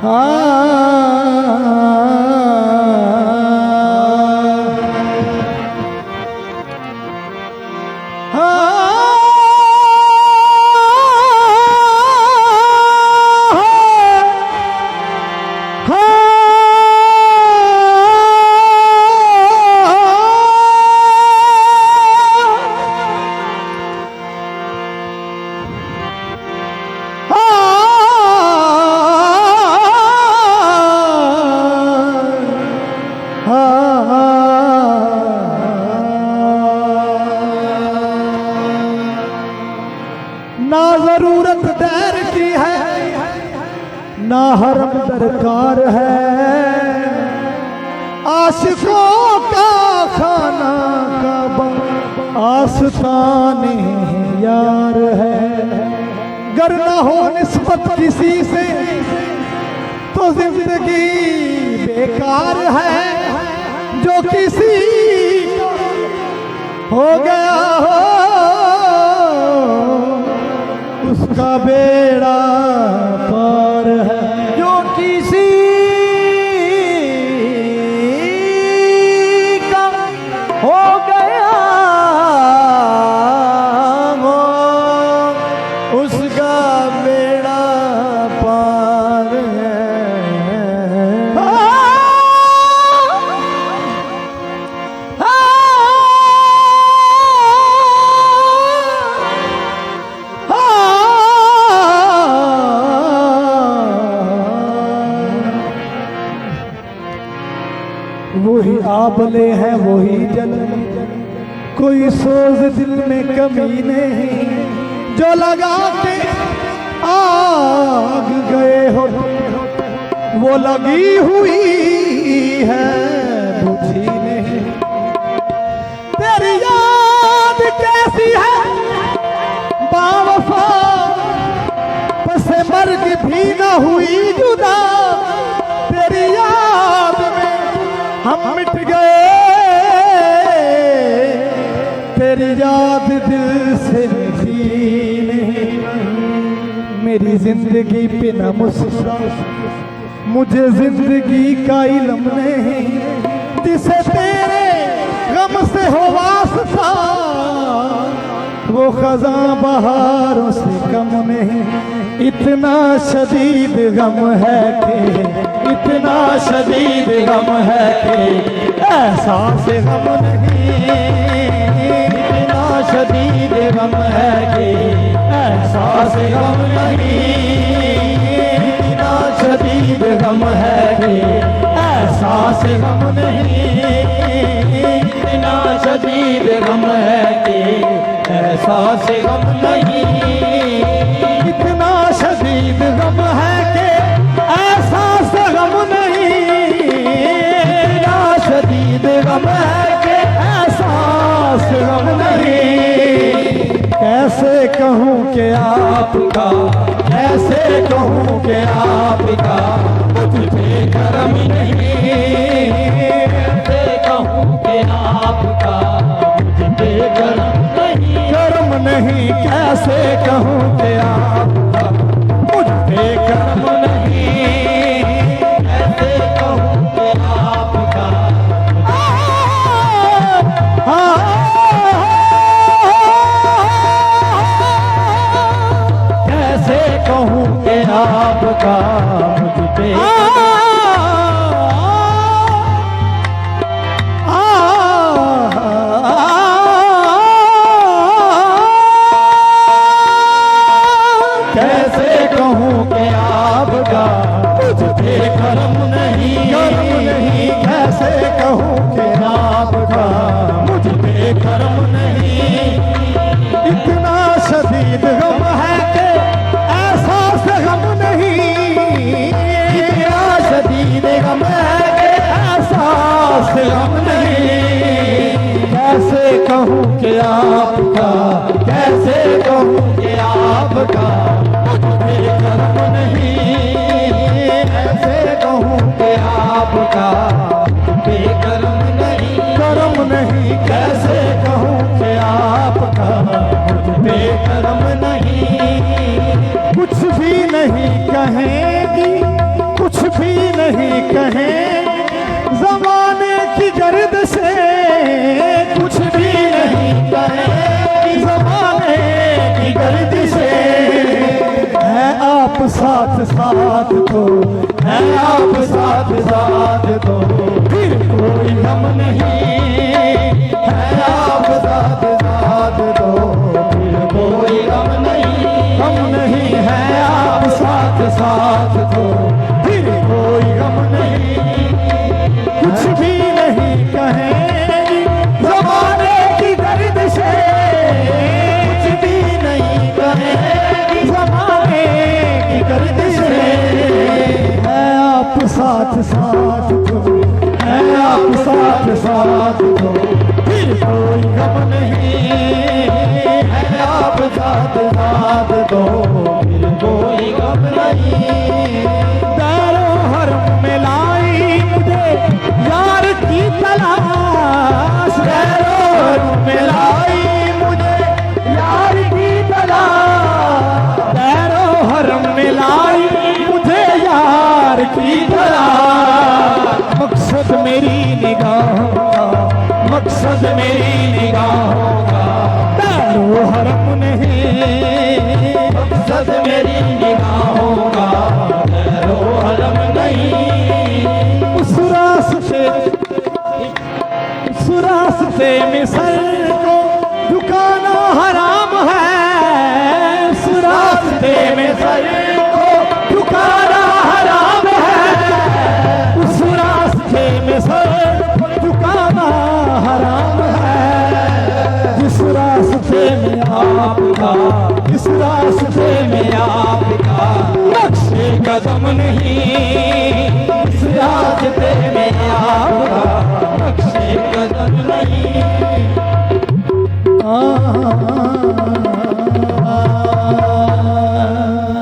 ना जरूरत डर की है ना हरम दरकार है, आशिकों का खाना काबा आस्ताने यार है। गर ना हो निस्बत किसी से तो जिंदगी बेकार है, जो किसी का हो गया हो उसका बेड़ा पार है। जो किसी का हो गया हो उसका बेड़ा पार है। वही आबले हैं वही जल, कोई सोच दिल में कमी नहीं, जो लगा के आग गए हो वो लगी हुई है बुझी नहीं। तेरी याद कैसी है बावफा, बसे मर्ग भी न हुई जुदा, तेरी याद में हम मिट गए, तेरी याद दिल से निकली नहीं। मेरी जिंदगी पे न मुस्कुरा, मुझे जिंदगी का इल्म नहीं, जिसे तेरे गम से हो वास्ता वो खजा बहारों से कम नहीं। इतना शदीद गम है कि इतना शदीद गम है कि एहसास गम नहीं। इतना शदीद गम है कि एहसास गम नहीं। इतना शदीद गम है कि एहसास गम नहीं। इतना शदीद गम है कि एहसास गम नहीं। इतना शदीद गम है कि एहसास गम नहीं। इतना शदीद गम है कि एहसास गम नहीं। कैसे कहूँ कि आपका, कैसे कहूँ कि आपका मुझ पे करम नहीं। कैसे कहूँ कि आपका मुझ पे करम नहीं, करम नहीं। कैसे कहूँ कि आपका मुझ पे करम नहीं। कैसे कहूँ कि आपका कैसे कहूँ कि आपका मुझ पे कैसे कहूँ कि आपका मुझ पे करम नहीं, करम नहीं। कैसे कहूँ कि आपका मुझ पे करम नहीं। इतना शदीद गम है कि एहसास गम नहीं। इतना कहें जमाने की गर्द से, कुछ भी नहीं कहें जमाने की गर्द से। है आप साथ साथ तो, है आप साथ साथ तो फिर कोई गम नहीं। है आप साथ साथ तो फिर कोई गम नहीं, गम नहीं। है आप साथ साथ तो फिर कोई गम नहीं। कुछ भी नहीं कहें ज़माने की गर्द से, कुछ भी नहीं कहें ज़माने की गर्द से। है आप साथ साथ तो, है आप साथ साथ तो फिर कोई गम नहीं। है आप साथ साथ तो फिर कोई गम नहीं। दारों हरम में लाई मुझे यार की तलाश, दारों हरम में लाई मुझे यार की तलाश, दारों हरम में लाई मुझे यार की तलाश। मकसद मेरी निगाहों का, मकसद मेरी निगाहों का दारो हरम नहीं। मकसद मेरी निगाहों का दारो हरम नहीं। उस रास्ते में सर को झुकाना हराम है, उस रास्ते में सर को झुकाना हराम है, उस रास्ते में सर झुकाना हराम है। जिस रास्ते में आपका, इस रास्ते में आपका नक्शे कदम नहीं।